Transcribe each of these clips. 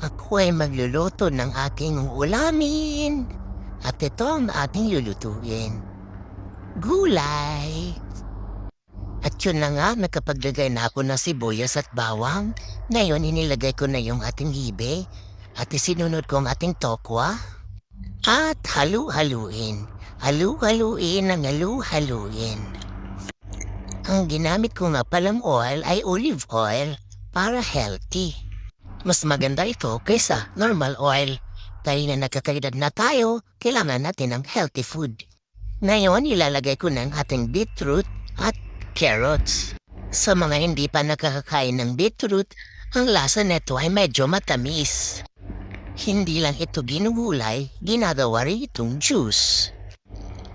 Ako ay magluluto ng aking ulamin. At ito ang ating lulutuin. Gulay. At yun na nga, nakapaglagay na ako ng sibuyas at bawang. Ngayon, inilagay ko na yung ating hibe. At isinunod ko ang ating tokwa. At halu-haluin. Halu-haluin ang halu-haluin. Ang ginamit ko nga palang oil ay olive oil para healthy. Mas maganda ito kaysa normal oil. Dahil na nagkakaedad na tayo, kailangan natin ng healthy food. Ngayon, ilalagay ko ng ating beetroot at carrots. Sa mga hindi pa nakakakain ng beetroot, ang lasa nito ay medyo matamis. Hindi lang ito ginugulay, ginagawa rin itong juice.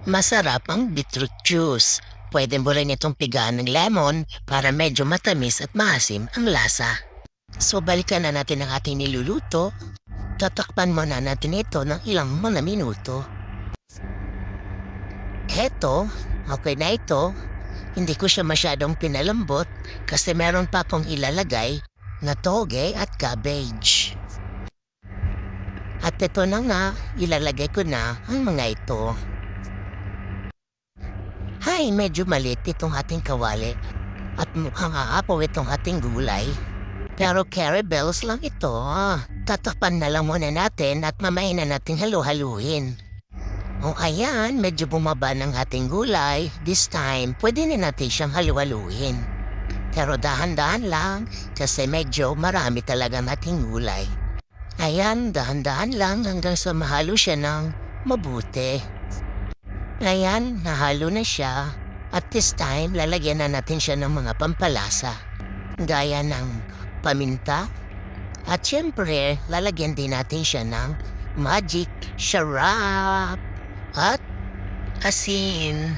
Masarap ang beetroot juice. Pwede mo rin itong pigaan ng lemon para medyo matamis at maasim ang lasa. So balikan na natin ang ating niluluto. Tatakpan muna natin ito ng ilang mga minuto. Eto, okay na ito. Hindi ko siya masyadong pinalambot kasi meron pa akong ilalagay na toge at cabbage. At ito na nga, ilalagay ko na ang mga ito. Hay, medyo maliit itong ating kawali at mukhang aapaw itong ating gulay. Pero carry bells lang ito. Tatakpan na lang muna natin at mamaya na natin halu-haluin. O ayan, medyo bumaba ng ating gulay. This time, pwede na natin siyang halu-haluin. Pero dahan-dahan lang kasi medyo marami talaga ating gulay. Ayan, dahan-dahan lang hanggang sa mahalo siya ng mabuti. Ayan, nahalo na siya. At this time, lalagyan na natin siya ng mga pampalasa. Gaya ng paminta. At syempre, lalagyan din natin siya ng magic syrup at asin.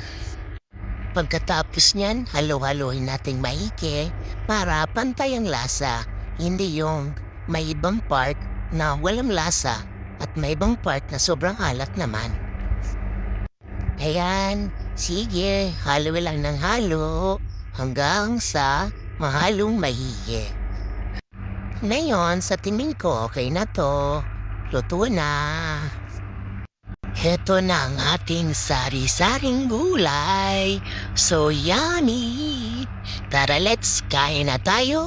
Pagkatapos niyan, halo-halohin nating maigi para pantay ang lasa. Hindi yung may ibang part na walang lasa at may ibang part na sobrang alat naman. Ayan, sige, halo lang ng halo hanggang sa mahalong mahihi. Ngayon, sa tingin ko, okay na to. Luto na. Heto na ang ating sari-saring gulay. So yummy! Tara, let's kain na tayo!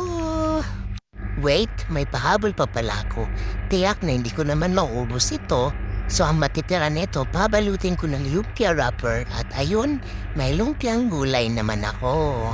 Wait, may pahabol pa pala ako. Tiyak na hindi ko naman maubos ito. So ang matitira nito, pabalutin ko ng lumpia wrapper. At ayun, may lumpiang gulay naman ako.